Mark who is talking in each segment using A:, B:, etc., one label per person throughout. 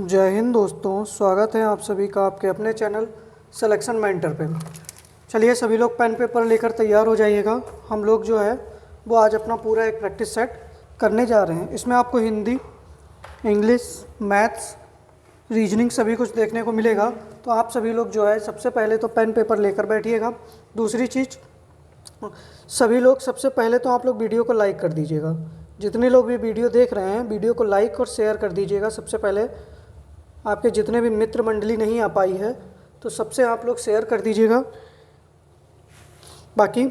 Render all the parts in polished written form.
A: जय हिंद दोस्तों, स्वागत है आप सभी का आपके अपने चैनल सिलेक्शन मेंटर पे। चलिए सभी लोग पेन पेपर लेकर तैयार हो जाइएगा। हम लोग जो है वो आज अपना पूरा एक प्रैक्टिस सेट करने जा रहे हैं। इसमें आपको हिंदी, इंग्लिश, मैथ्स, रीजनिंग सभी कुछ देखने को मिलेगा। तो आप सभी लोग जो है सबसे पहले तो पेन पेपर लेकर बैठिएगा। दूसरी चीज़, सभी लोग सबसे पहले तो आप लोग वीडियो को लाइक कर दीजिएगा। जितने लोग भी वीडियो देख रहे हैं वीडियो को लाइक और शेयर कर दीजिएगा। सबसे पहले आपके जितने भी मित्र मंडली नहीं आ पाई है तो सबसे आप लोग शेयर कर दीजिएगा। बाकी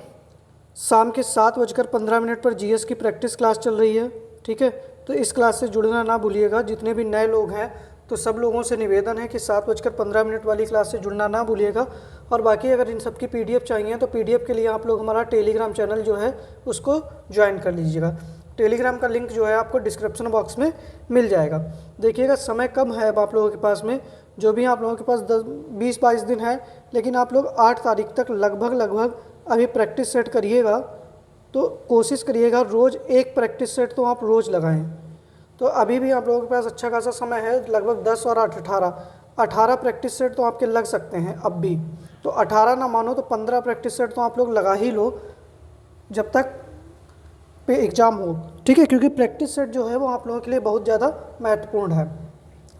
A: शाम के 7:15 पर जीएस की प्रैक्टिस क्लास चल रही है, ठीक है। तो इस क्लास से जुड़ना ना भूलिएगा। जितने भी नए लोग हैं तो सब लोगों से निवेदन है कि 7:15 वाली क्लास से जुड़ना ना भूलिएगा। और बाकी अगर इन सब की पीडीएफ चाहिए तो पीडीएफ के लिए आप लोग हमारा टेलीग्राम चैनल जो है उसको ज्वाइन कर लीजिएगा। टेलीग्राम का लिंक जो है आपको डिस्क्रिप्शन बॉक्स में मिल जाएगा। देखिएगा समय कम है अब आप लोगों के पास में, जो भी आप लोगों के पास 20-22 दिन है, लेकिन आप लोग 8 तारीख तक लगभग अभी प्रैक्टिस सेट करिएगा। तो कोशिश करिएगा रोज़ एक प्रैक्टिस सेट तो आप रोज़ लगाएं। तो अभी भी आप लोगों के पास अच्छा खासा समय है, लगभग 10 और 8 18 प्रैक्टिस सेट तो आपके लग सकते हैं अब भी। तो 18 ना मानो तो 15 प्रैक्टिस सेट तो आप लोग लगा ही लो जब तक पे एग्ज़ाम हो, ठीक है। क्योंकि प्रैक्टिस सेट जो है वो आप लोगों के लिए बहुत ज़्यादा महत्वपूर्ण है।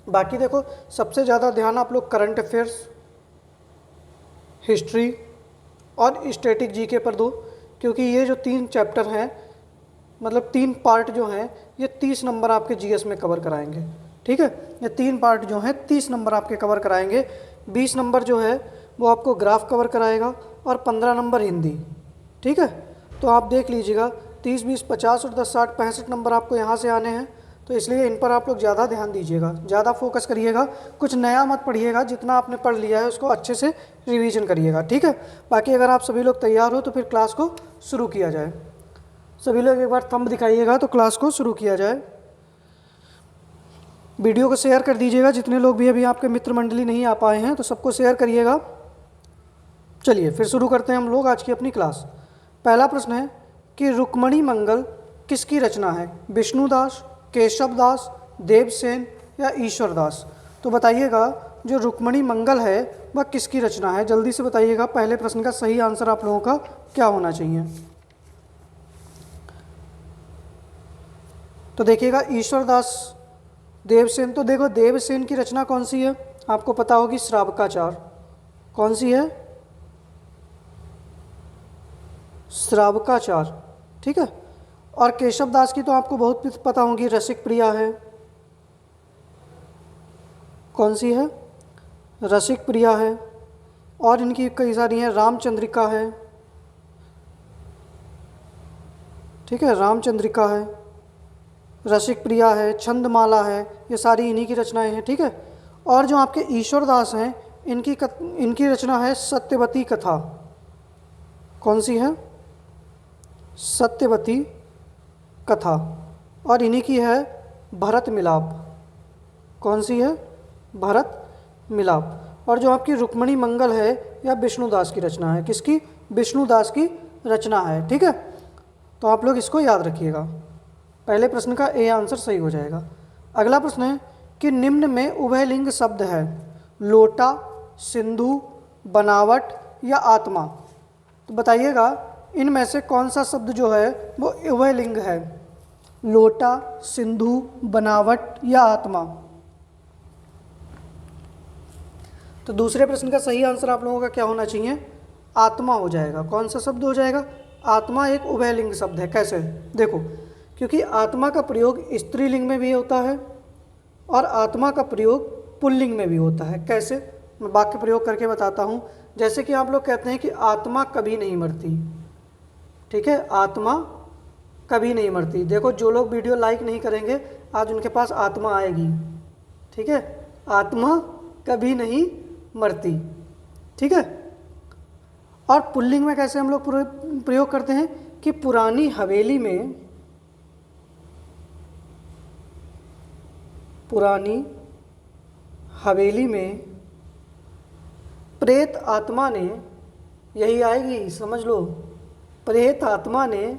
A: बाकी देखो, सबसे ज़्यादा ध्यान आप लोग करंट अफेयर्स, हिस्ट्री और स्टैटिक जीके पर दो। क्योंकि ये जो 3 चैप्टर हैं, मतलब 3 पार्ट जो हैं, ये 30 नंबर आपके जीएस में कवर कराएंगे, ठीक है। ये 3 पार्ट जो हैं 30 नंबर आपके कवर कराएंगे। 20 नंबर जो है वो आपको ग्राफ कवर कराएगा और 15 नंबर हिंदी, ठीक है। तो आप देख लीजिएगा 30, 20, 50 और 10, 60, 65 नंबर आपको यहाँ से आने हैं। तो इसलिए इन पर आप लोग ज़्यादा ध्यान दीजिएगा, ज़्यादा फोकस करिएगा। कुछ नया मत पढ़िएगा, जितना आपने पढ़ लिया है उसको अच्छे से रिवीजन करिएगा, ठीक है। बाकी अगर आप सभी लोग तैयार हो तो फिर क्लास को शुरू किया जाए। सभी लोग एक बार थंब दिखाइएगा तो क्लास को शुरू किया जाए। वीडियो को शेयर कर दीजिएगा। जितने लोग भी अभी आपके मित्र मंडली नहीं आ पाए हैं तो सबको शेयर करिएगा। चलिए फिर शुरू करते हैं हम लोग आज की अपनी क्लास। पहला प्रश्न है कि रुक्मणी मंगल किसकी रचना है? विष्णुदास, केशवदास, देवसेन या ईश्वरदास? तो बताइएगा जो रुक्मणी मंगल है वह किसकी रचना है? जल्दी से बताइएगा। पहले प्रश्न का सही आंसर आप लोगों का क्या होना चाहिए? तो देखिएगा ईश्वरदास, देवसेन। तो देखो देवसेन की रचना कौन सी है? आपको पता होगी, श्रावकाचार। कौन सी है? श्रावकाचार, ठीक है। और केशवदास की तो आपको बहुत पता होगी, रसिक प्रिया है। कौन सी है? रसिक प्रिया है। और इनकी कई सारी हैं, रामचंद्रिका है, ठीक है, रामचंद्रिका है, रसिक प्रिया है, छंदमाला है, ये सारी इन्हीं की रचनाएं हैं, ठीक है। और जो आपके ईश्वरदास हैं इनकी रचना है सत्यवती कथा। कौन सी है? सत्यवती कथा। और इन्हीं की है भरत मिलाप। कौन सी है? भरत मिलाप। और जो आपकी रुक्मणी मंगल है यह विष्णुदास की रचना है। किसकी? विष्णुदास की रचना है, ठीक है। तो आप लोग इसको याद रखिएगा। पहले प्रश्न का ए आंसर सही हो जाएगा। अगला प्रश्न है कि निम्न में उभयलिंग शब्द है? लोटा, सिंधु, बनावट या आत्मा? तो बताइएगा इनमें से कौन सा शब्द जो है वो उभयलिंग है? लोटा, सिंधु, बनावट या आत्मा? तो दूसरे प्रश्न का सही आंसर आप लोगों का क्या होना चाहिए? आत्मा हो जाएगा। कौन सा शब्द हो जाएगा? आत्मा एक उभयलिंग शब्द है। कैसे? देखो, क्योंकि आत्मा का प्रयोग स्त्रीलिंग में भी होता है और आत्मा का प्रयोग पुल्लिंग में भी होता है। कैसे? मैं वाक्य प्रयोग करके बताता हूँ। जैसे कि आप लोग कहते हैं कि आत्मा कभी नहीं मरती, ठीक है, आत्मा कभी नहीं मरती। देखो, जो लोग वीडियो लाइक नहीं करेंगे आज उनके पास आत्मा आएगी, ठीक है। आत्मा कभी नहीं मरती, ठीक है। और पुल्लिंग में कैसे हम लोग प्रयोग करते हैं कि पुरानी हवेली में प्रेत आत्मा ने, यही आएगी, समझ लो, प्रेत आत्मा ने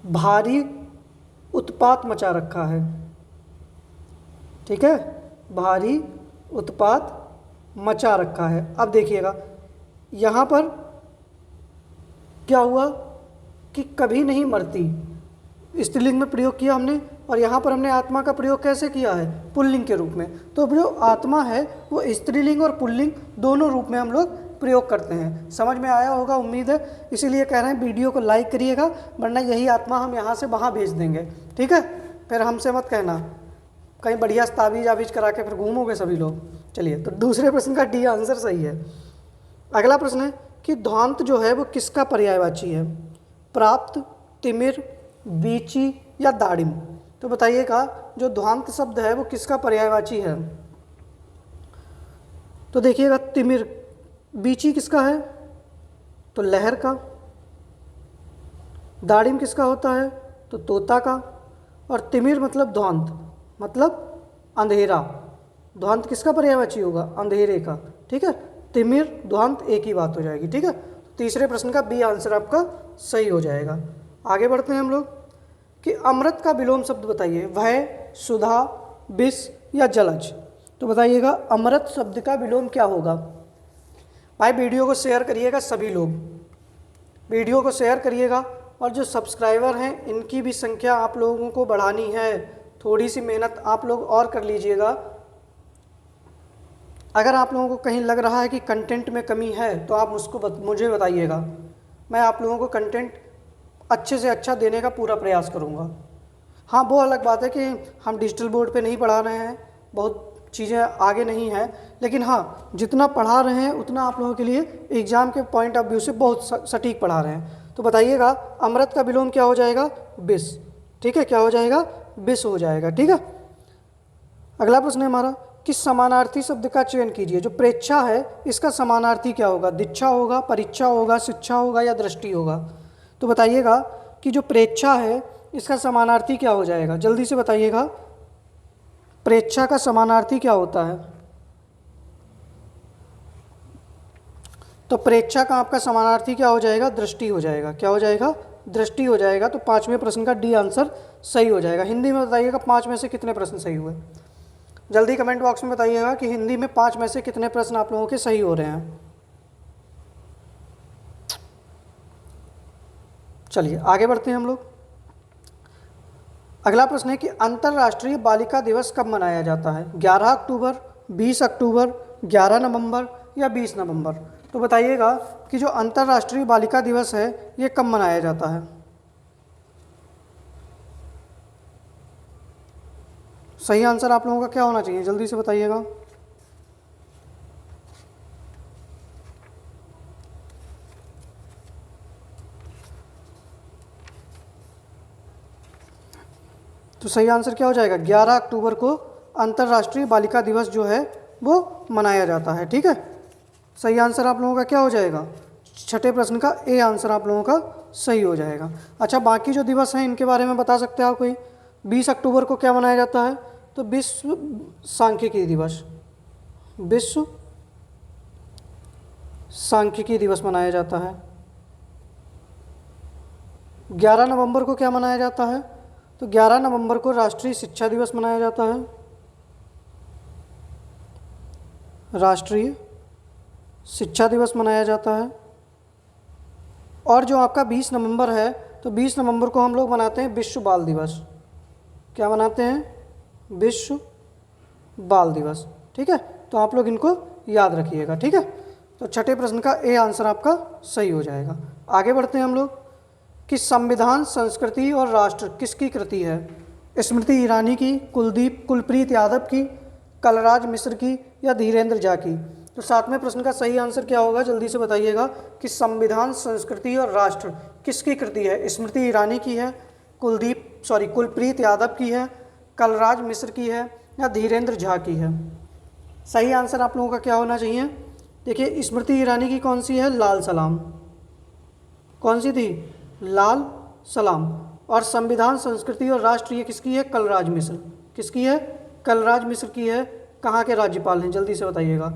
A: भारी उत्पात मचा रखा है, ठीक है। भारी उत्पात मचा रखा है। अब देखिएगा यहाँ पर क्या हुआ कि कभी नहीं मरती, स्त्रीलिंग में प्रयोग किया हमने, और यहाँ पर हमने आत्मा का प्रयोग कैसे किया है, पुल्लिंग के रूप में। तो जो आत्मा है वो स्त्रीलिंग और पुल्लिंग दोनों रूप में हम लोग प्रयोग करते हैं। समझ में आया होगा उम्मीद है, इसीलिए कह रहे हैं वीडियो को लाइक करिएगा, वरना यही आत्मा हम यहाँ से वहाँ भेज देंगे, ठीक है। फिर हमसे मत कहना कहीं बढ़िया ताबीज आबीज करा के फिर घूमोगे सभी लोग। चलिए, तो दूसरे प्रश्न का डी आंसर सही है। अगला प्रश्न है कि ध्वांत जो है वो किसका पर्यायवाची है, प्राप्त, तिमिर, बीची या दाड़िम। तो बताइएगा जो ध्वांत शब्द है वो किसका पर्यायवाची है। तो देखिएगा तिमिर, बीची किसका है, तो लहर का, दाड़िम किसका होता है, तो तोता का, और तिमिर मतलब ध्वांत, मतलब अंधेरा। ध्वांत किसका पर्यायवाची होगा, अंधेरे का, ठीक है। तिमिर ध्वांत एक ही बात हो जाएगी, ठीक है। तीसरे प्रश्न का बी आंसर आपका सही हो जाएगा। आगे बढ़ते हैं हम लोग कि अमृत का विलोम शब्द बताइए, वह, सुधा, विष या जलज। तो बताइएगा अमृत शब्द का विलोम क्या होगा। भाई वीडियो को शेयर करिएगा, सभी लोग वीडियो को शेयर करिएगा, और जो सब्सक्राइबर हैं इनकी भी संख्या आप लोगों को बढ़ानी है। थोड़ी सी मेहनत आप लोग और कर लीजिएगा। अगर आप लोगों को कहीं लग रहा है कि कंटेंट में कमी है तो आप मुझे बताइएगा, मैं आप लोगों को कंटेंट अच्छे से अच्छा देने का पूरा प्रयास करूँगा। हाँ, वो अलग बात है कि हम डिजिटल बोर्ड पे नहीं पढ़ा रहे हैं, बहुत चीज़ें आगे नहीं हैं, लेकिन हाँ जितना पढ़ा रहे हैं उतना आप लोगों के लिए एग्ज़ाम के पॉइंट ऑफ व्यू से बहुत सटीक पढ़ा रहे हैं। तो बताइएगा अमृत का विलोम क्या हो जाएगा, विष, ठीक है। क्या हो जाएगा, विष हो जाएगा, ठीक है। अगला प्रश्न है हमारा कि समानार्थी शब्द का चयन कीजिए। जो प्रेच्छा है इसका समानार्थी क्या होगा, दीक्षा होगा, परीक्षा होगा, शिक्षा होगा या दृष्टि होगा। तो बताइएगा कि जो प्रेच्छा है इसका समानार्थी क्या हो जाएगा, जल्दी से बताइएगा। प्रेच्छा का समानार्थी क्या होता है, तो प्रेच्छा का आपका समानार्थी क्या हो जाएगा, दृष्टि हो जाएगा। क्या हो जाएगा, दृष्टि हो जाएगा। तो पांचवें प्रश्न का डी आंसर सही हो जाएगा। हिंदी में बताइएगा 5 में से कितने प्रश्न सही हुए, जल्दी कमेंट बॉक्स में बताइएगा कि हिंदी में 5 में से कितने प्रश्न आप लोगों के सही हो रहे हैं। चलिए आगे बढ़ते हैं हम लोग। अगला प्रश्न है कि अंतर्राष्ट्रीय बालिका दिवस कब मनाया जाता है, 11 अक्टूबर, 20 अक्टूबर, 11 नवंबर या 20 नवंबर। तो बताइएगा कि जो अंतर्राष्ट्रीय बालिका दिवस है ये कब मनाया जाता है। सही आंसर आप लोगों का क्या होना चाहिए, जल्दी से बताइएगा। तो सही आंसर क्या हो जाएगा, 11 अक्टूबर को अंतर्राष्ट्रीय बालिका दिवस जो है वो मनाया जाता है, ठीक है। सही आंसर आप लोगों का क्या हो जाएगा, छठे प्रश्न का ए आंसर आप लोगों का सही हो जाएगा। अच्छा, बाकी जो दिवस हैं इनके बारे में बता सकते हैं आप कोई। 20 अक्टूबर को क्या मनाया जाता है, तो विश्व सांख्यिकी दिवस, विश्व सांख्यिकी दिवस मनाया जाता है। 11 नवंबर को क्या मनाया जाता है, तो 11 नवंबर को राष्ट्रीय शिक्षा दिवस मनाया जाता है, राष्ट्रीय शिक्षा दिवस मनाया जाता है। और जो आपका 20 नवंबर है, तो 20 नवंबर को हम लोग मनाते हैं विश्व बाल दिवस। क्या मनाते हैं, विश्व बाल दिवस, ठीक है। तो आप लोग इनको याद रखिएगा, ठीक है। तो छठे प्रश्न का ए आंसर आपका सही हो जाएगा। आगे बढ़ते हैं हम लोग कि संविधान, संस्कृति और राष्ट्र किसकी कृति है, स्मृति ईरानी की, कुलप्रीत यादव की, कलराज मिश्र की या धीरेन्द्र झा की। तो सातवें प्रश्न का सही आंसर क्या होगा, जल्दी से बताइएगा कि संविधान, संस्कृति और राष्ट्र किसकी कृति है। स्मृति ईरानी की है, कुलप्रीत यादव की है, कलराज मिश्र की है या धीरेन्द्र झा की है। सही आंसर आप लोगों का क्या होना चाहिए। देखिए स्मृति ईरानी की कौन सी है, लाल सलाम, कौन सी थी, लाल सलाम। और संविधान, संस्कृति और राष्ट्र ये किसकी है, कलराज मिश्र, किसकी है, कलराज मिश्र की है। कहाँ के राज्यपाल हैं, जल्दी से बताइएगा।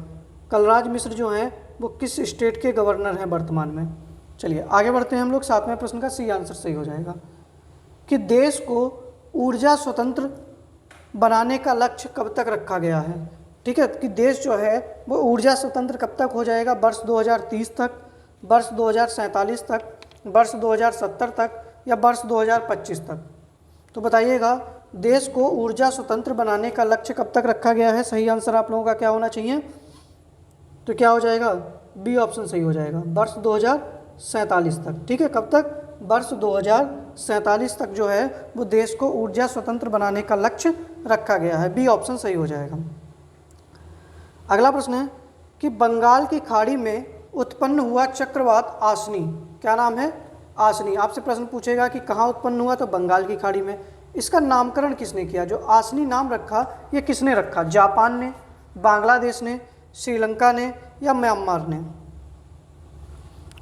A: कलराज मिश्र जो हैं वो किस स्टेट के गवर्नर हैं वर्तमान में। चलिए आगे बढ़ते हैं हम लोग। सातवें प्रश्न का सी आंसर सही हो जाएगा कि देश को ऊर्जा स्वतंत्र बनाने का लक्ष्य कब तक रखा गया है? ठीक है, कि देश जो है वो ऊर्जा स्वतंत्र कब तक हो जाएगा? वर्ष 2030 तक, वर्ष 2047 तक, वर्ष 2070 तक या वर्ष 2025 तक? तो बताइएगा, देश को ऊर्जा स्वतंत्र बनाने का लक्ष्य कब तक रखा गया है? सही आंसर आप लोगों का क्या होना चाहिए? तो क्या हो जाएगा? बी ऑप्शन सही हो जाएगा, वर्ष 2047 तक। ठीक है, कब तक? वर्ष 2047 तक जो है वो देश को ऊर्जा स्वतंत्र बनाने का लक्ष्य रखा गया है। बी ऑप्शन सही हो जाएगा। अगला प्रश्न है कि बंगाल की खाड़ी में उत्पन्न हुआ चक्रवात आसनी, क्या नाम है? आसनी। आपसे प्रश्न पूछेगा कि कहाँ उत्पन्न हुआ, तो बंगाल की खाड़ी में। इसका नामकरण किसने किया? जो आसनी नाम रखा ये किसने रखा? जापान ने, बांग्लादेश ने, श्रीलंका ने या म्यांमार ने?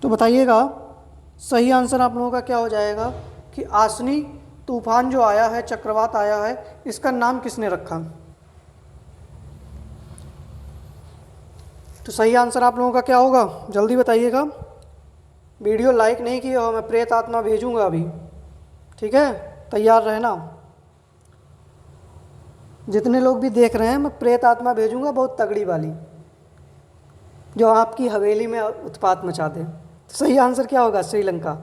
A: तो बताइएगा, सही आंसर आप लोगों का क्या हो जाएगा कि आसनी तूफान जो आया है, चक्रवात आया है, इसका नाम किसने रखा? तो सही आंसर आप लोगों का क्या होगा? जल्दी बताइएगा। वीडियो लाइक नहीं किए हो, मैं प्रेत आत्मा भेजूंगा अभी। ठीक है, तैयार रहना। जितने लोग भी देख रहे हैं, मैं प्रेत आत्मा भेजूंगा बहुत तगड़ी वाली, जो आपकी हवेली में उत्पात मचा दे। तो सही आंसर क्या होगा? श्रीलंका।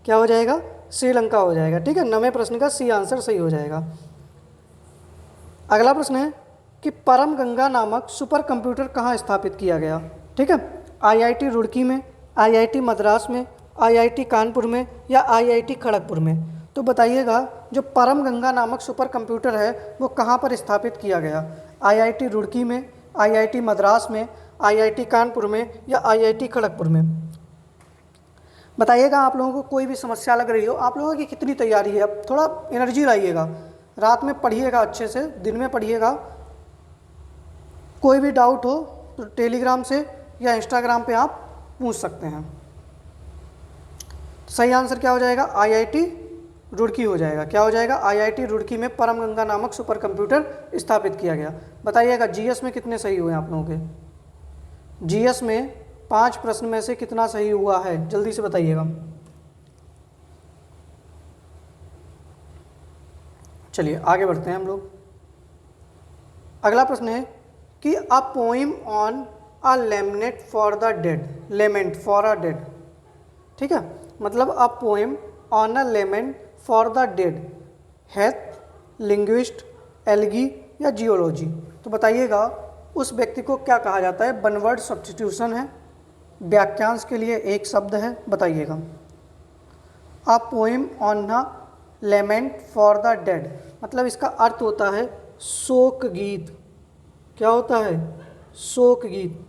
A: क्या हो जाएगा? श्रीलंका हो जाएगा। ठीक है, 9वें प्रश्न का सी आंसर सही हो जाएगा। अगला प्रश्न है कि परम गंगा नामक सुपर कंप्यूटर कहाँ स्थापित किया गया? ठीक है, आईआईटी रुड़की में, आईआईटी मद्रास में, आईआईटी कानपुर में या आईआईटी खड़गपुर में? तो बताइएगा, जो परम गंगा नामक सुपर कंप्यूटर है वो कहाँ पर स्थापित किया गया? आईआईटी रुड़की में, आईआईटी मद्रास में, आईआईटी कानपुर में या आईआईटी खड़गपुर में? बताइएगा। आप लोगों को कोई भी समस्या लग रही हो, आप लोगों की कितनी तैयारी है? अब थोड़ा एनर्जी लाइएगा, रात में पढ़िएगा अच्छे से, दिन में पढ़िएगा। कोई भी डाउट हो तो टेलीग्राम से या इंस्टाग्राम पे आप पूछ सकते हैं। सही आंसर क्या हो जाएगा? आईआईटी रुड़की हो जाएगा। क्या हो जाएगा? आईआईटी रुड़की में परम गंगा नामक सुपर कंप्यूटर स्थापित किया गया। बताइएगा, जीएस में कितने सही हुए आप लोगों के? जीएस में 5 प्रश्न में से कितना सही हुआ है? जल्दी से बताइएगा। चलिए आगे बढ़ते हैं हम लोग। अगला प्रश्न है कि a poem on a lament for the dead, lament for a dead. ठीक है, मतलब a poem on a lament for the dead, heath, linguist, elegy या जियोलॉजी? तो बताइएगा, उस व्यक्ति को क्या कहा जाता है? वन वर्ड सब्स्टिट्यूशन है, वाक्यांश के लिए एक शब्द है, बताइएगा। A poem on a lament for the dead, मतलब इसका अर्थ होता है शोक गीत। क्या होता है? शोक गीत।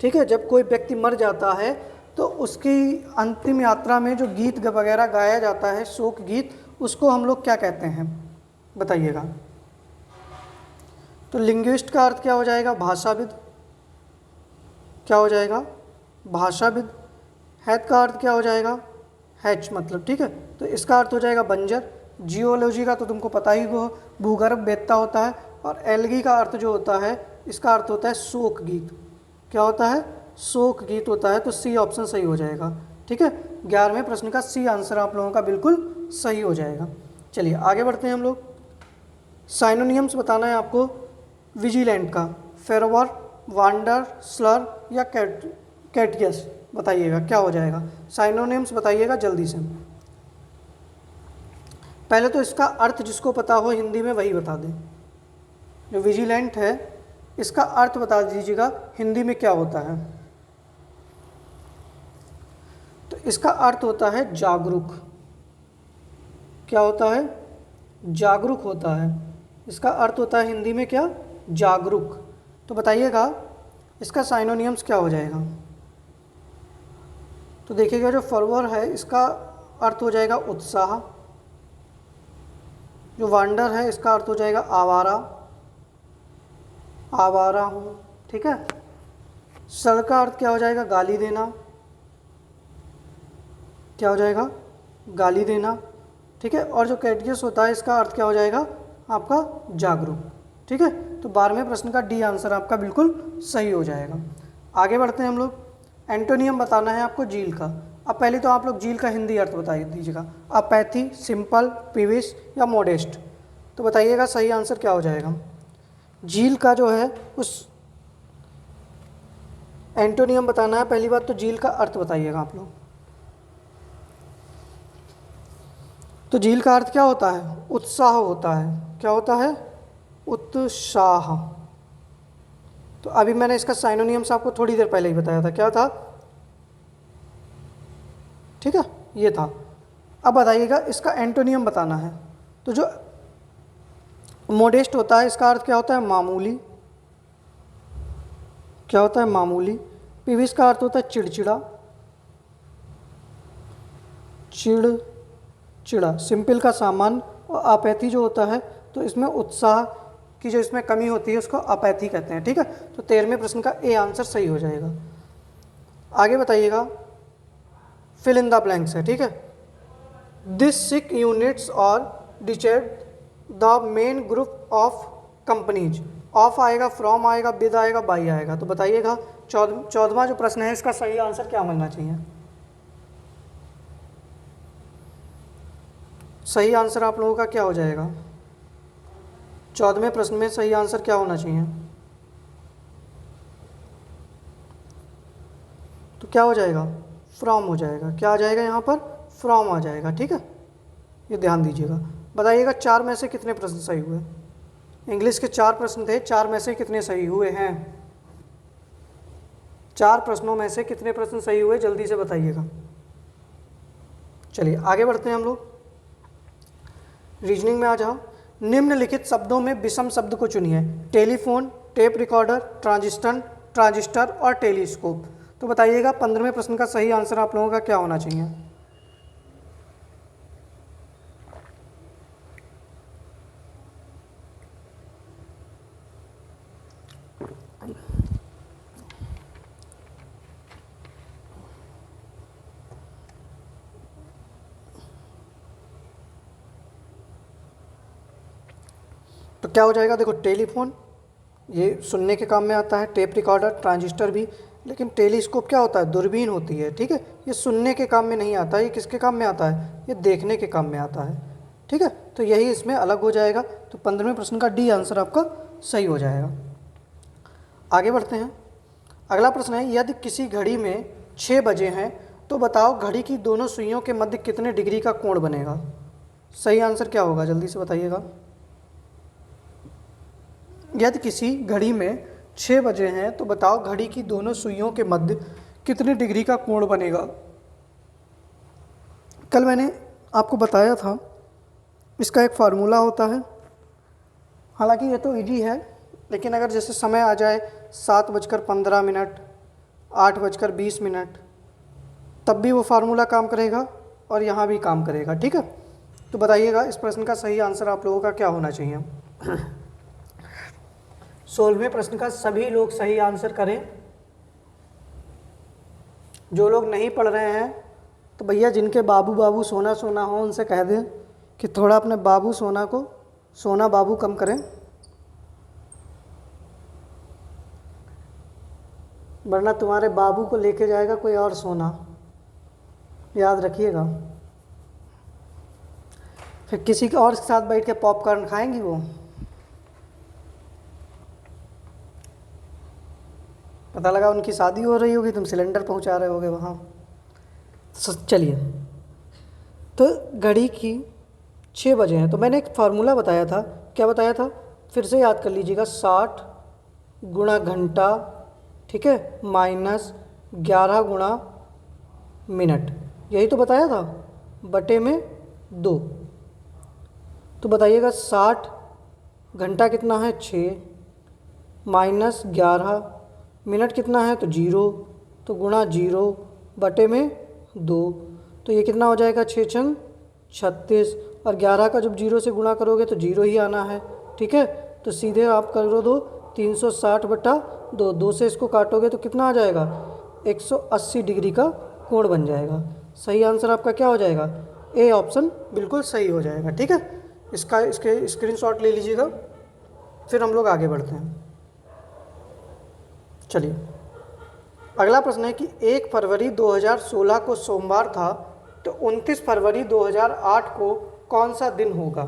A: ठीक है, जब कोई व्यक्ति मर जाता है तो उसकी अंतिम यात्रा में जो गीत वगैरह गाया जाता है, शोक गीत, उसको हम लोग क्या कहते हैं? बताइएगा। तो लिंग्विस्ट का अर्थ क्या हो जाएगा? भाषाविद। क्या हो जाएगा? भाषाविद। हैथ का अर्थ क्या हो जाएगा? हैच मतलब। ठीक है, तो इसका अर्थ हो जाएगा बंजर। जियोलॉजी का तो तुमको पता ही हो, भूगर्भ वेत्ता होता है। और एल्गी का अर्थ जो होता है, इसका अर्थ होता है शोक गीत। क्या होता है? शोक गीत होता है। तो सी ऑप्शन सही हो जाएगा। ठीक है, 11वें प्रश्न का सी आंसर आप लोगों का बिल्कुल सही हो जाएगा। चलिए आगे बढ़ते हैं हम लोग। साइनोनियम्स बताना है आपको विजिलेंट का, फेरोवर, वांडर, स्लर या कैटियस? बताइएगा क्या हो जाएगा? साइनोनियम्स बताइएगा जल्दी से। पहले तो इसका अर्थ जिसको पता हो हिंदी में वही बता दें। जो विजिलेंट है इसका अर्थ बता दीजिएगा हिंदी में क्या होता है। तो इसका अर्थ होता है जागरूक। क्या होता है? जागरूक होता है। इसका अर्थ होता है हिंदी में क्या? जागरूक। तो बताइएगा इसका साइनोनियम्स क्या हो जाएगा? तो देखिएगा, जो फॉरवर है इसका अर्थ हो जाएगा उत्साह। जो वांडर है इसका अर्थ हो जाएगा आवारा, आवारा हूँ। ठीक है, सर का अर्थ क्या हो जाएगा? गाली देना। क्या हो जाएगा? गाली देना। ठीक है, और जो कैटियस होता है इसका अर्थ क्या हो जाएगा? आपका जागरूक। ठीक है, तो 12वें प्रश्न का डी आंसर आपका बिल्कुल सही हो जाएगा। आगे बढ़ते हैं हम लोग। एंटोनियम बताना है आपको झील का। अब पहले तो आप लोग झील का हिंदी अर्थ बता दीजिएगा। अपैथी, सिंपल, पीविश या मोडेस्ट? तो बताइएगा सही आंसर क्या हो जाएगा। झील का जो है उस एंटोनियम बताना है। पहली बात तो झील का अर्थ बताइएगा आप लोग। तो झील का अर्थ क्या होता है? उत्साह होता है। क्या होता है? उत्साह। तो अभी मैंने इसका साइनोनियम्स आपको थोड़ी देर पहले ही बताया था। क्या था? ठीक है, ये था। अब बताइएगा इसका एंटोनियम बताना है। तो जो मोडेस्ट होता है इसका अर्थ क्या होता है? मामूली। क्या होता है? मामूली। पीविस का अर्थ होता है चिड़चिड़ा। चिड़ा। सिंपल का सामान्य। और अपैथी जो होता है तो इसमें उत्साह की जो इसमें कमी होती है उसको अपैथी कहते हैं। ठीक है, तो 13वें प्रश्न का ए आंसर सही हो जाएगा। आगे बताइएगा, फिल इन द ब्लैंक्स है। ठीक है, दिस 6 यूनिट्स और decide the main group of companies. Of आएगा, फ्रॉम आएगा, विद आएगा, बाई आएगा। तो बताइएगा 14वां जो प्रश्न है इसका सही आंसर क्या मिलना चाहिए? सही आंसर आप लोगों का क्या हो जाएगा? 14वें प्रश्न में सही आंसर क्या होना चाहिए? तो क्या हो जाएगा? फ्रॉम हो जाएगा। क्या आ जाएगा यहाँ पर? फ्रॉम आ जाएगा। ठीक है, ये ध्यान दीजिएगा। बताइएगा 4 में से कितने प्रश्न सही हुए? इंग्लिश के 4 प्रश्न थे, 4 में से कितने सही हुए हैं? 4 प्रश्नों में से कितने प्रश्न सही हुए? जल्दी से बताइएगा। चलिए आगे बढ़ते हैं हम लोग। रीजनिंग में आ जाओ। निम्नलिखित शब्दों में विषम शब्द को चुनिए। टेलीफोन, टेप रिकॉर्डर, ट्रांजिस्टर और टेलीस्कोप। तो बताइएगा 15वें प्रश्न का सही आंसर आप लोगों का क्या होना चाहिए? तो क्या हो जाएगा? देखो, टेलीफोन ये सुनने के काम में आता है, टेप रिकॉर्डर, ट्रांजिस्टर भी। लेकिन टेलीस्कोप क्या होता है? दूरबीन होती है। ठीक है, ये सुनने के काम में नहीं आता, ये किसके काम में आता है? ये देखने के काम में आता है। ठीक है, तो यही इसमें अलग हो जाएगा। तो 15वें प्रश्न का डी आंसर आपका सही हो जाएगा। आगे बढ़ते हैं। अगला प्रश्न है, यदि किसी घड़ी में 6 बजे हैं तो बताओ घड़ी की दोनों सुइयों के मध्य कितने डिग्री का कोण बनेगा? सही आंसर क्या होगा? जल्दी से बताइएगा। यदि किसी घड़ी में 6 बजे हैं तो बताओ घड़ी की दोनों सुइयों के मध्य कितने डिग्री का कोण बनेगा? कल मैंने आपको बताया था इसका एक फार्मूला होता है। हालांकि ये तो इजी है, लेकिन अगर जैसे समय आ जाए 7:15, 8:20, तब भी वो फार्मूला काम करेगा और यहाँ भी काम करेगा। ठीक है, तो बताइएगा इस प्रश्न का सही आंसर आप लोगों का क्या होना चाहिए? 16वें प्रश्न का सभी लोग सही आंसर करें। जो लोग नहीं पढ़ रहे हैं तो भैया जिनके बाबू सोना सोना हो उनसे कह दें कि थोड़ा अपने बाबू सोना को सोना बाबू कम करें, वरना तुम्हारे बाबू को लेके जाएगा कोई और सोना, याद रखिएगा। फिर किसी के और के साथ बैठ के पॉपकॉर्न खाएंगी वो, पता लगा उनकी शादी हो रही होगी, तुम सिलेंडर पहुंचा रहे होगे वहाँ। चलिए, तो घड़ी की 6 बजे हैं तो मैंने एक फार्मूला बताया था। क्या बताया था? फिर से याद कर लीजिएगा। 60 गुणा घंटा, ठीक है, माइनस 11 गुणा मिनट, यही तो बताया था, बटे में 2। तो बताइएगा 60 घंटा कितना है? 6, माइनस 11 मिनट कितना है? तो 0, तो गुणा 0 बटे में 2। तो ये कितना हो जाएगा? 6 छंग 36, और 11 का जब 0 से गुणा करोगे तो 0 ही आना है। ठीक है, तो सीधे आप करो दो 360/2, 2 से इसको काटोगे तो कितना आ जाएगा? 180 डिग्री का कोण बन जाएगा। सही आंसर आपका क्या हो जाएगा? ए ऑप्शन बिल्कुल सही हो जाएगा। ठीक है, इसके स्क्रीनशॉट ले लीजिएगा, फिर हम लोग आगे बढ़ते हैं। चलिए, अगला प्रश्न है कि 1 फरवरी 2016 को सोमवार था, तो 29 फरवरी 2008 को कौन सा दिन होगा?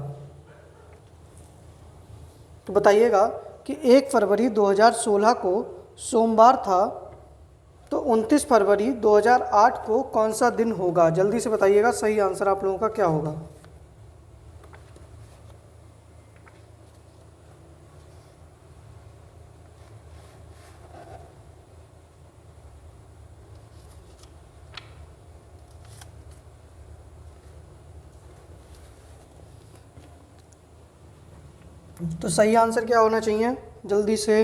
A: तो बताइएगा कि 1 फरवरी 2016 को सोमवार था, तो 29 फरवरी 2008 को कौन सा दिन होगा? जल्दी से बताइएगा, सही आंसर आप लोगों का क्या होगा? तो सही आंसर क्या होना चाहिए? जल्दी से।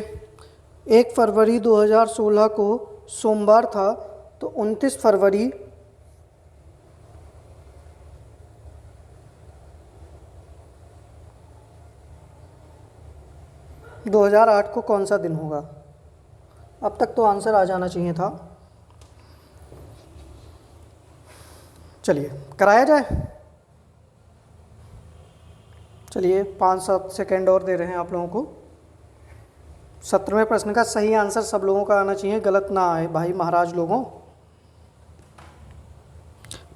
A: 1 फरवरी 2016 को सोमवार था, तो 29 फरवरी 2008 को कौन सा दिन होगा? अब तक तो आंसर आ जाना चाहिए था। चलिए कराया जाए। चलिए 5-7 सेकेंड और दे रहे हैं आप लोगों को। 17वें प्रश्न का सही आंसर सब लोगों का आना चाहिए, गलत ना आए भाई महाराज लोगों।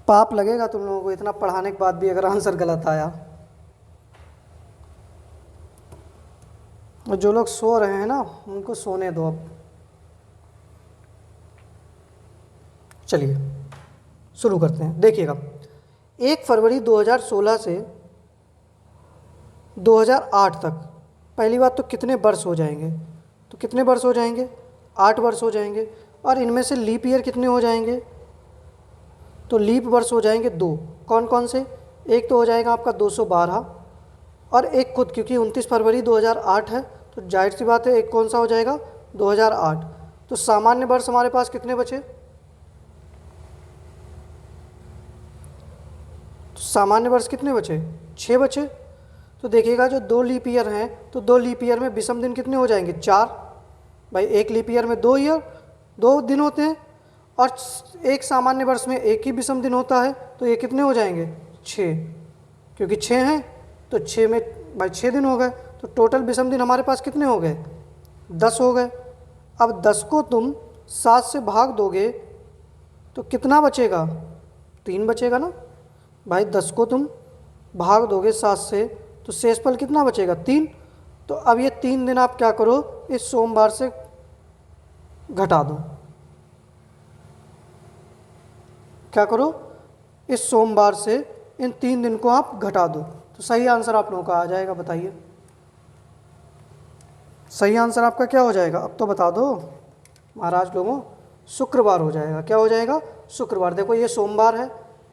A: पाप लगेगा तुम लोगों को इतना पढ़ाने के बाद भी अगर आंसर गलत आया। और जो लोग सो रहे हैं ना, उनको सोने दो अब। चलिए शुरू करते हैं। देखिएगा, 1 फरवरी 2016 से 2008 तक, पहली बात तो कितने वर्ष हो जाएंगे? तो कितने वर्ष हो जाएंगे? 8 वर्ष हो जाएंगे। और इनमें से लीप ईयर कितने हो जाएंगे? तो लीप वर्ष हो जाएंगे 2। कौन कौन से? एक तो हो जाएगा आपका 212, और एक खुद, क्योंकि 29 फरवरी 2008 है तो जाहिर सी बात है एक कौन सा हो जाएगा? 2008। तो सामान्य वर्ष हमारे पास कितने बचे? तो सामान्य वर्ष कितने बचे? 6 बचे। तो देखिएगा जो 2 लीप ईयर हैं, तो 2 लीप ईयर में विषम दिन कितने हो जाएंगे? 4। भाई एक लीप ईयर में 2 दिन होते हैं, और एक सामान्य वर्ष में एक ही विषम दिन होता है, तो ये कितने हो जाएंगे? 6। क्योंकि 6 हैं तो 6 में भाई 6 दिन हो गए, तो टोटल विषम दिन हमारे पास कितने हो गए? 10 हो गए। अब 10 को तुम 7 से भाग दोगे तो कितना बचेगा? 3 बचेगा ना भाई। 10 को तुम भाग दोगे 7 से तो शेषफल कितना बचेगा? 3। तो अब ये 3 दिन आप क्या करो, इस सोमवार से घटा दो। क्या करो? इस सोमवार से इन 3 दिन को आप घटा दो, तो सही आंसर आप लोगों का आ जाएगा। बताइए सही आंसर आपका क्या हो जाएगा? अब तो बता दो महाराज लोगों। शुक्रवार हो जाएगा। क्या हो जाएगा? शुक्रवार। देखो ये सोमवार है,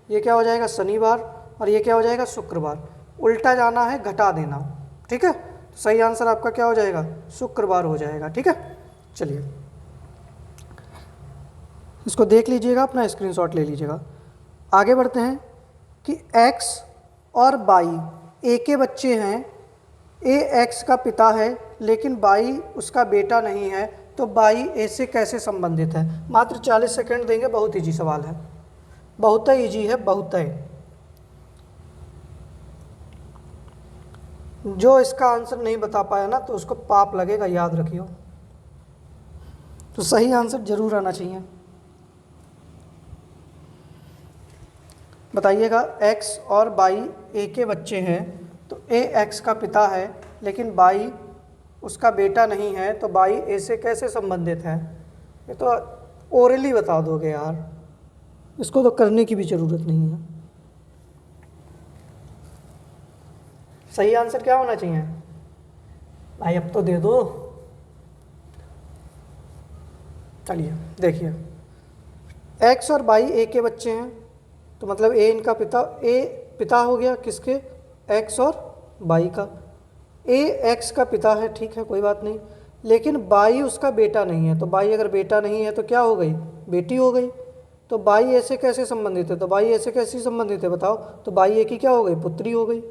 A: ये क्या हो जाएगा? शनिवार, और ये क्या हो जाएगा? शुक्रवार। उल्टा जाना है, घटा देना। ठीक है, तो सही आंसर आपका क्या हो जाएगा? शुक्रवार हो जाएगा। ठीक है, चलिए इसको देख लीजिएगा, अपना स्क्रीनशॉट ले लीजिएगा। आगे बढ़ते हैं कि x और y ए के बच्चे हैं। ए एक्स का पिता है लेकिन y उसका बेटा नहीं है, तो y ए से कैसे संबंधित है? मात्र 40 सेकंड देंगे, बहुत ईजी सवाल है, बहुत ही ईजी है, बहुत ही। जो इसका आंसर नहीं बता पाया ना, तो उसको पाप लगेगा, याद रखियो। तो सही आंसर जरूर आना चाहिए। बताइएगा, x और y ए के बच्चे हैं, तो ए एक्स का पिता है लेकिन y उसका बेटा नहीं है, तो y ए से कैसे संबंधित है? ये तो ओरली बता दोगे यार, इसको तो करने की भी ज़रूरत नहीं है। सही आंसर क्या होना चाहिए भाई? अब तो दे दो। चलिए देखिए, x और y ए के बच्चे हैं, तो मतलब ए इनका पिता, ए पिता हो गया किसके? x और y का। ए एक्स का पिता है, ठीक है कोई बात नहीं, लेकिन y उसका बेटा नहीं है। तो y अगर बेटा नहीं है तो क्या हो गई? बेटी हो गई। तो y ए से कैसे संबंधित है? तो y ए से कैसे संबंधित है बताओ? तो y ए की क्या हो गई? पुत्री हो गई।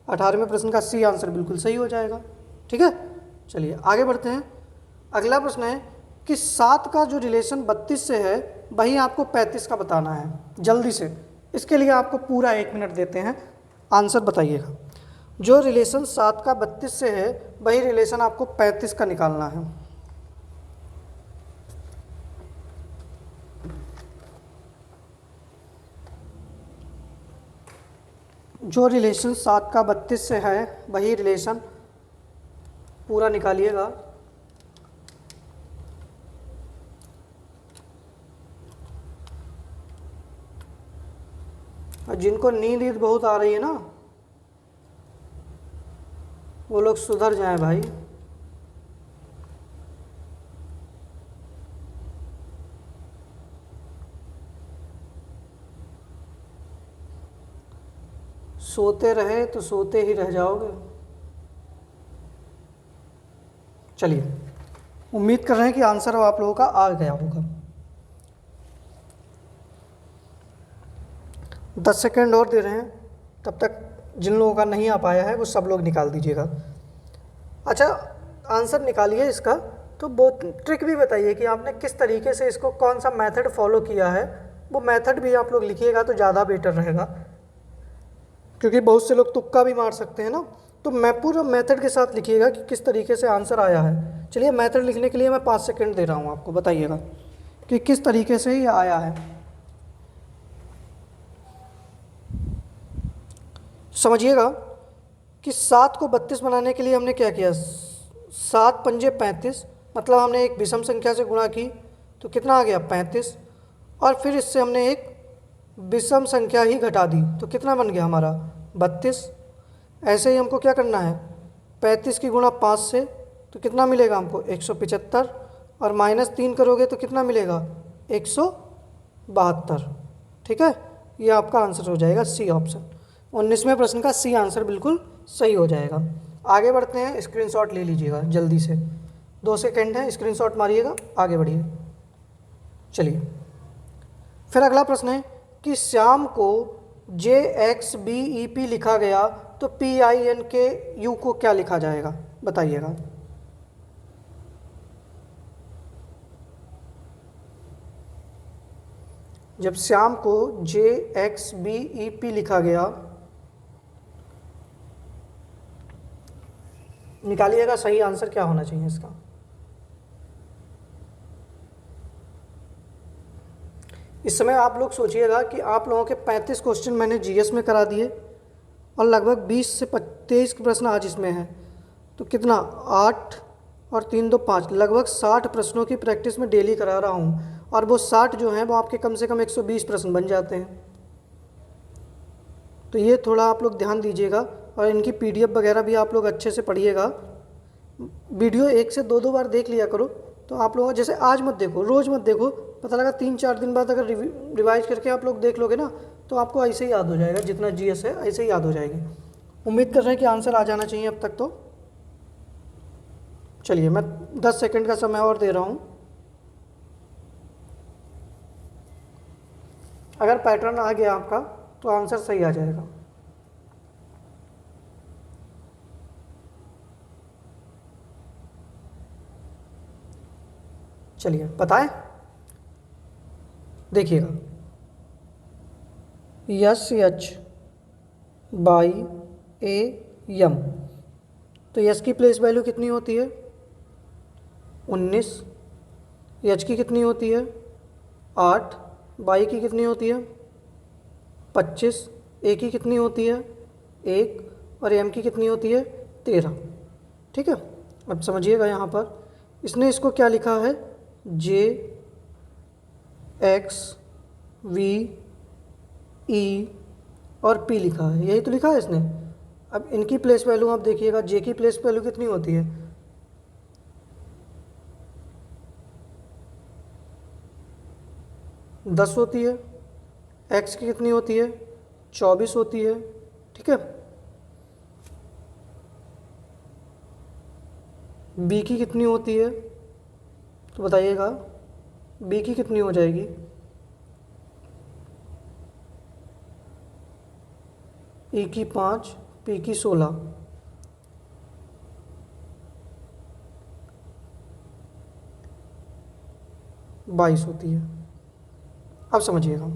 A: 18वें प्रश्न का सी आंसर बिल्कुल सही हो जाएगा। ठीक है, चलिए आगे बढ़ते हैं। अगला प्रश्न है कि 7 का जो रिलेशन 32 से है वही आपको 35 का बताना है। जल्दी से, इसके लिए आपको पूरा 1 मिनट देते हैं, आंसर बताइएगा। जो रिलेशन 7 का 32 से है वही रिलेशन आपको 35 का निकालना है। जो रिलेशन 7 का 32 से है वही रिलेशन पूरा निकालिएगा। और जिनको नींद बहुत आ रही है ना, वो लोग सुधर जाएं भाई। सोते रहे तो सोते ही रह जाओगे। चलिए, उम्मीद कर रहे हैं कि आंसर आप लोगों का आ गया होगा। 10 सेकेंड और दे रहे हैं, तब तक जिन लोगों का नहीं आ पाया है वो सब लोग निकाल दीजिएगा। अच्छा, आंसर निकालिए इसका, तो बहुत ट्रिक भी बताइए कि आपने किस तरीके से इसको, कौन सा मेथड फॉलो किया है। वो मेथड भी आप लोग लिखिएगा तो ज़्यादा बेटर रहेगा, क्योंकि बहुत से लोग तुक्का भी मार सकते हैं ना। तो मैं पूरा मेथड के साथ लिखिएगा कि किस तरीके से आंसर आया है। चलिए, मेथड लिखने के लिए मैं 5 सेकेंड दे रहा हूँ आपको, बताइएगा कि किस तरीके से ये आया है। समझिएगा कि 7 को 32 बनाने के लिए हमने क्या किया, 7 पंजे 35, मतलब हमने एक विषम संख्या से गुणा की तो कितना आ गया 35, और फिर इससे हमने एक विषम संख्या ही घटा दी तो कितना बन गया हमारा 32। ऐसे ही हमको क्या करना है, 35 की गुणा 5 से तो कितना मिलेगा हमको 175, और -3 करोगे तो कितना मिलेगा 172। ठीक है, ये आपका आंसर हो जाएगा सी ऑप्शन। 19वें प्रश्न का सी आंसर बिल्कुल सही हो जाएगा। आगे बढ़ते हैं, स्क्रीनशॉट ले लीजिएगा जल्दी से, 2 सेकेंड है, स्क्रीनशॉट मारिएगा, आगे बढ़िए। चलिए, फिर अगला प्रश्न है कि श्याम को JXBEP लिखा गया तो PINKU को क्या लिखा जाएगा, बताइएगा। जब श्याम को JXBEP लिखा गया, निकालिएगा सही आंसर क्या होना चाहिए इसका। इस समय आप लोग सोचिएगा कि आप लोगों के 35 क्वेश्चन मैंने जीएस में करा दिए और लगभग 20 से 23 प्रश्न आज इसमें हैं, तो कितना 8 और 3 2 5, लगभग 60 प्रश्नों की प्रैक्टिस में डेली करा रहा हूँ, और वो 60 जो हैं वो आपके कम से कम 120 प्रश्न बन जाते हैं। तो ये थोड़ा आप लोग ध्यान दीजिएगा, और इनकी PDF वगैरह भी आप लोग अच्छे से पढ़िएगा। वीडियो 1 से 2 बार देख लिया करो, तो आप लोग जैसे आज मत देखो, रोज़ मत देखो, पता लगा 3-4 दिन बाद अगर रिवाइज करके आप लोग देख लोगे ना तो आपको ऐसे ही याद हो जाएगा, जितना जीएस है ऐसे ही याद हो जाएगी। उम्मीद कर रहे हैं कि आंसर आ जाना चाहिए अब तक। तो चलिए, मैं 10 सेकंड का समय और दे रहा हूँ। अगर पैटर्न आ गया आपका तो आंसर सही आ जाएगा। चलिए बताएं, देखिएगा, SH/AM, तो यस की प्लेस वैल्यू कितनी होती है 19, एच की कितनी होती है 8, बाई की कितनी होती है 25, ए की कितनी होती है 1, और एम की कितनी होती है 13। ठीक है, अब समझिएगा, यहाँ पर इसने इसको क्या लिखा है JXVE और P लिखा है, यही तो लिखा है इसने। अब इनकी प्लेस वैल्यू आप देखिएगा, जे की प्लेस वैल्यू कितनी होती है 10 होती है, एक्स की कितनी होती है 24 होती है। ठीक है, बी की कितनी होती है, तो बताइएगा बी की कितनी हो जाएगी, ई की 5, पी की 16, बाईस होती है। अब समझिएगा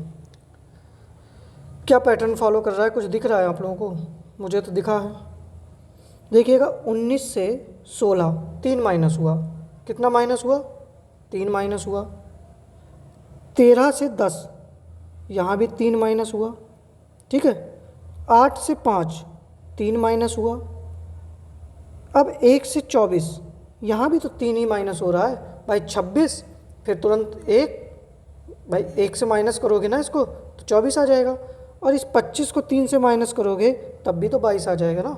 A: क्या पैटर्न फॉलो कर रहा है, कुछ दिख रहा है आप लोगों को, मुझे तो दिखा है। देखिएगा 19 से 16 3 माइनस हुआ, कितना माइनस हुआ 3 माइनस हुआ। 13 से 10 यहाँ भी 3 माइनस हुआ। ठीक है, 8 से 5 3 माइनस हुआ। अब 1 से 24, यहाँ भी तो 3 ही माइनस हो रहा है भाई, 26, फिर तुरंत 1, भाई 1 से माइनस करोगे ना इसको तो 24 आ जाएगा, और इस 25 को 3 से माइनस करोगे तब भी तो 22 आ जाएगा ना।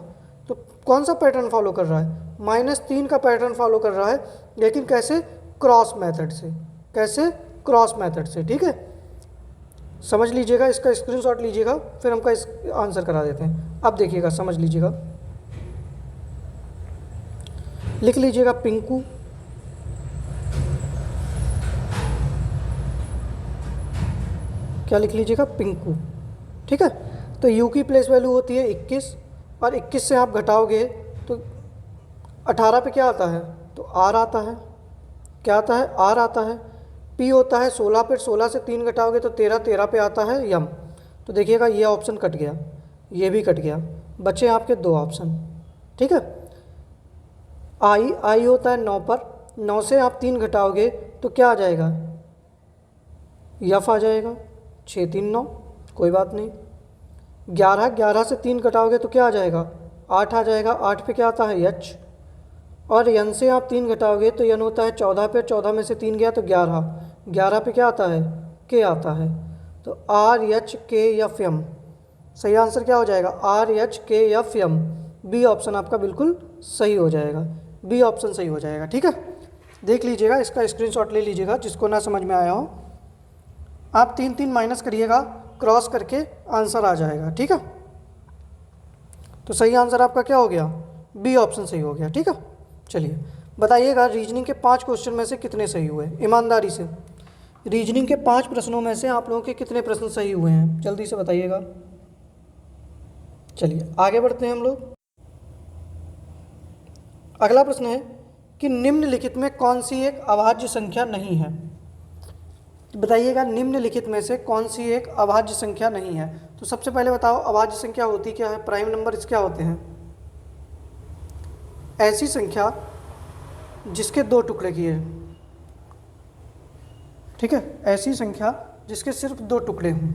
A: तो कौन सा पैटर्न फॉलो कर रहा है, -3 का पैटर्न फॉलो कर रहा है, लेकिन कैसे, क्रॉस मेथड से, कैसे, क्रॉस मेथड से, ठीक है। समझ लीजिएगा, इसका स्क्रीनशॉट लीजिएगा, फिर हमका इस आंसर करा देते हैं। अब देखिएगा, समझ लीजिएगा, लिख लीजिएगा पिंकू, क्या लिख लीजिएगा, पिंकू, ठीक है। तो यू की प्लेस वैल्यू होती है 21, और 21 से आप घटाओगे तो 18 पे क्या आता है, तो आर आता है, क्या आता है, आर आता है। पी होता है 16 पे, 16 से 3 घटाओगे तो 13, 13 पे आता है यम। तो देखिएगा ये ऑप्शन कट गया, ये भी कट गया, बचे आपके 2 ऑप्शन, ठीक है। आई होता है 9 पर, 9 से आप 3 घटाओगे तो क्या आ जाएगा, यफ आ जाएगा, 6 3 9, कोई बात नहीं। 11 से 3 घटाओगे तो क्या आ जाएगा, 8 आ जाएगा, 8 पे क्या आता है, एच। और यन से आप 3 घटाओगे तो यन होता है 14 पे, 14 में से 3 गया तो 11, 11 पे क्या आता है, के आता है। तो आर एच के एफ एम, सही आंसर क्या हो जाएगा, आर एच के एफ एम, बी ऑप्शन आपका बिल्कुल सही हो जाएगा, बी ऑप्शन सही हो जाएगा, ठीक है। देख लीजिएगा, इसका स्क्रीनशॉट ले लीजिएगा, जिसको ना समझ में आया हो आप 3 3 माइनस करिएगा, क्रॉस करके आंसर आ जाएगा, ठीक है। तो सही आंसर आपका क्या हो गया, बी ऑप्शन सही हो गया, ठीक है। चलिए बताइएगा, रीजनिंग के 5 क्वेश्चन में से कितने सही हुए, ईमानदारी से। रीजनिंग के 5 प्रश्नों में से आप लोगों के कितने प्रश्न सही हुए हैं, जल्दी से बताइएगा। चलिए आगे बढ़ते हैं हम लोग। अगला प्रश्न है कि निम्नलिखित में कौन सी एक अभाज्य संख्या नहीं है। बताइएगा निम्नलिखित में से कौन सी एक अभाज्य संख्या नहीं है। तो सबसे पहले बताओ अभाज्य संख्या होती क्या है, प्राइम नंबर क्या होते हैं, ऐसी संख्या जिसके 2 टुकड़े किए, ठीक है, ऐसी संख्या जिसके सिर्फ 2 टुकड़े हों।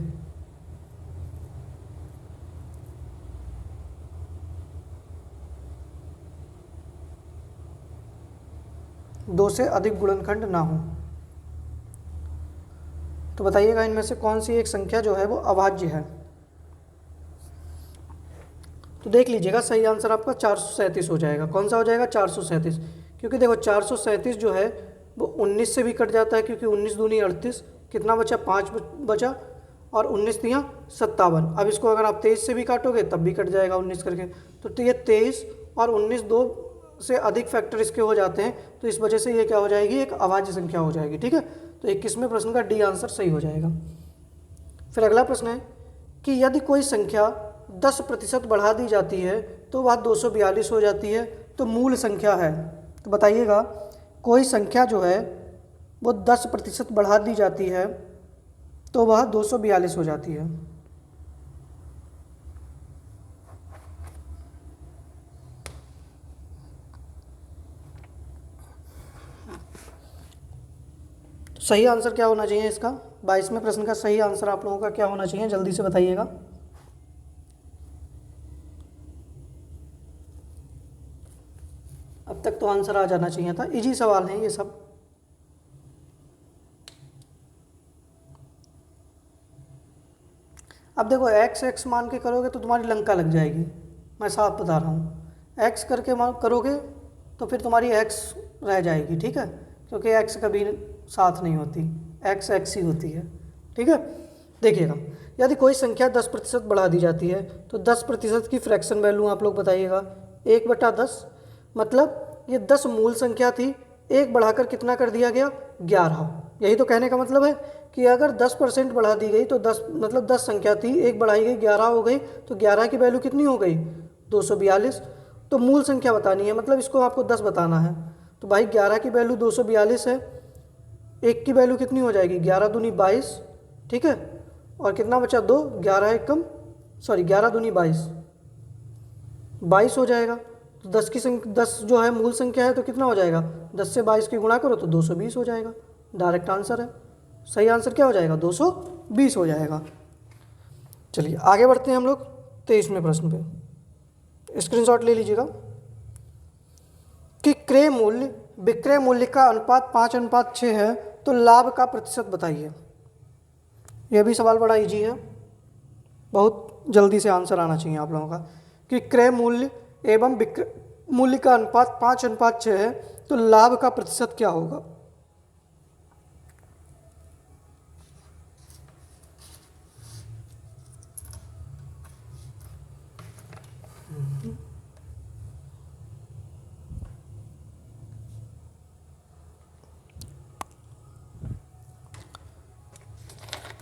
A: दो से अधिक गुणनखंड ना हो। तो बताइएगा इनमें से कौन सी एक संख्या जो है वो अभाज्य है। तो देख लीजिएगा, सही आंसर आपका 437 हो जाएगा। कौन सा हो जाएगा, 437, क्योंकि देखो 437 जो है वो 19 से भी कट जाता है, क्योंकि 19 दूनी 38, कितना बचा, 5 बचा, और 19 तियाँ 57। अब इसको अगर आप 23 से भी काटोगे तब भी कट जाएगा 19 करके। तो ये 23 और 19 दो से अधिक फैक्टर इसके हो जाते हैं, तो इस वजह से ये क्या हो जाएगी, एक अभाज्य संख्या हो जाएगी, ठीक है। तो 21वें प्रश्न का डी आंसर सही हो जाएगा। फिर अगला प्रश्न है कि यदि कोई संख्या 10% बढ़ा दी जाती है तो वह 242 हो जाती है, तो मूल संख्या है। तो बताइएगा कोई संख्या जो है वो 10% बढ़ा दी जाती है तो वह 242 हो जाती है। सही आंसर क्या होना चाहिए इसका, 22वें प्रश्न का सही आंसर आप लोगों का क्या होना चाहिए, जल्दी से बताइएगा। अब तक तो आंसर आ जाना चाहिए था, इजी सवाल हैं ये सब। अब देखो x मान के करोगे तो तुम्हारी लंका लग जाएगी, मैं साफ बता रहा हूँ। x करके करोगे तो फिर तुम्हारी x रह जाएगी, ठीक है, क्योंकि x कभी साथ नहीं होती, x ही होती है, ठीक है। देखिएगा यदि कोई संख्या 10% बढ़ा दी जाती है तो 10% की फ्रैक्शन वैल्यू आप लोग बताइएगा 1/10, मतलब ये 10 मूल संख्या थी, 1 बढ़ाकर कितना कर दिया गया, 11। यही तो कहने का मतलब है कि अगर 10% बढ़ा दी गई तो 10 मतलब 10 संख्या थी, 1 बढ़ाई गई 11 हो गई, तो 11 की वैल्यू कितनी हो गई, 242। तो मूल संख्या बतानी है, मतलब इसको आपको 10 बताना है। तो भाई 11 की वैल्यू 242 है, 1 की वैल्यू कितनी हो जाएगी, 11 दूनी 22, ठीक है, और कितना बचा 2, 11 दूनी 22 हो जाएगा। तो 10 जो है मूल संख्या है, तो कितना हो जाएगा, 10 से 22 की गुणा करो तो 220 हो जाएगा, डायरेक्ट आंसर है। सही आंसर क्या हो जाएगा, 220 हो जाएगा। चलिए आगे बढ़ते हैं हम लोग 23वें प्रश्न पे, स्क्रीनशॉट ले लीजिएगा। कि क्रय मूल्य विक्रय मूल्य का अनुपात 5:6 है तो लाभ का प्रतिशत बताइए। यह भी सवाल बड़ा इजी है, बहुत जल्दी से आंसर आना चाहिए आप लोगों का। कि क्रय मूल्य एवं विक्रय मूल्य का अनुपात 5:6 है तो लाभ का प्रतिशत क्या होगा।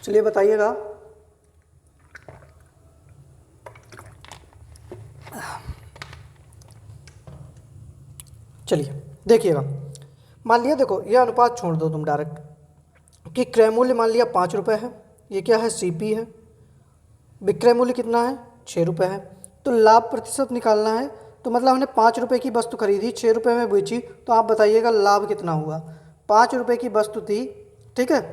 A: चलिए बताइएगा। चलिए देखिएगा, मान लिया, देखो यह अनुपात छोड़ दो तुम डायरेक्ट कि क्रय मूल्य मान लिया 5 रुपये है, ये क्या है सीपी है, विक्रय मूल्य कितना है 6 रुपये है, तो लाभ प्रतिशत निकालना है। तो मतलब हमने 5 रुपये की वस्तु खरीदी, 6 रुपये में बेची, तो आप बताइएगा लाभ कितना हुआ। 5 रुपये की वस्तु थी, ठीक है,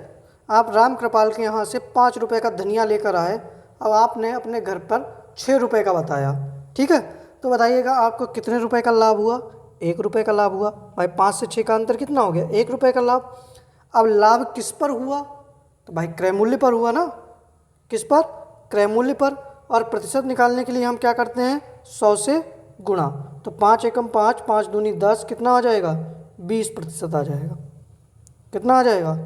A: आप राम कृपाल के यहाँ से 5 रुपये का धनिया लेकर आए, अब आपने अपने घर पर 6 रुपये का बताया, ठीक है, तो बताइएगा आपको कितने रुपए का लाभ हुआ। 1 रुपये का लाभ हुआ। भाई 5 से 6 का अंतर कितना हो गया, 1 रुपये का लाभ। अब लाभ किस पर हुआ, तो भाई क्रय मूल्य पर हुआ ना, किस पर, क्रय मूल्य पर। और प्रतिशत निकालने के लिए हम क्या करते हैं, 100 से गुणा, तो 5 एकम 5, 5 दूनी 10, कितना आ जाएगा 20% आ जाएगा। कितना आ जाएगा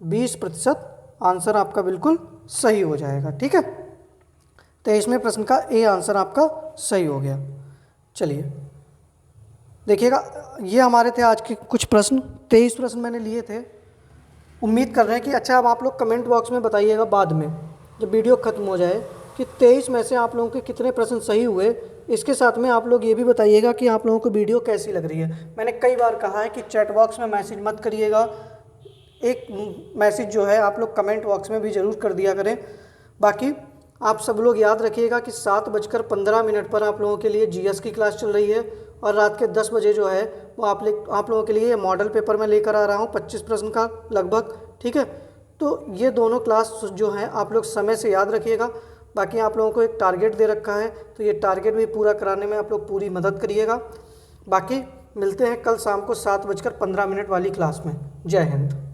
A: 20%। आंसर आपका बिल्कुल सही हो जाएगा, ठीक है। 23वें प्रश्न का ए आंसर आपका सही हो गया। चलिए देखिएगा, ये हमारे थे आज के कुछ प्रश्न, 23 प्रश्न मैंने लिए थे। उम्मीद कर रहे हैं कि अच्छा, अब आप लोग कमेंट बॉक्स में बताइएगा बाद में जब वीडियो ख़त्म हो जाए कि 23 में से आप लोगों के कितने प्रश्न सही हुए। इसके साथ में आप लोग ये भी बताइएगा कि आप लोगों को वीडियो कैसी लग रही है। मैंने कई बार कहा है कि चैट बॉक्स में मैसेज मत करिएगा, एक मैसेज जो है आप लोग कमेंट बॉक्स में भी ज़रूर कर दिया करें। बाकी आप सब लोग याद रखिएगा कि 7:15 पर आप लोगों के लिए जीएस की क्लास चल रही है और रात के 10 बजे जो है वो आप लोगों के लिए मॉडल पेपर में लेकर आ रहा हूँ 25 प्रश्न का लगभग, ठीक है। तो ये दोनों क्लास जो हैं आप लोग समय से याद रखिएगा। बाकी आप लोगों को एक टारगेट दे रखा है, तो ये टारगेट भी पूरा कराने में आप लोग पूरी मदद करिएगा। बाकी मिलते हैं कल शाम को 7:15 वाली क्लास में। जय हिंद।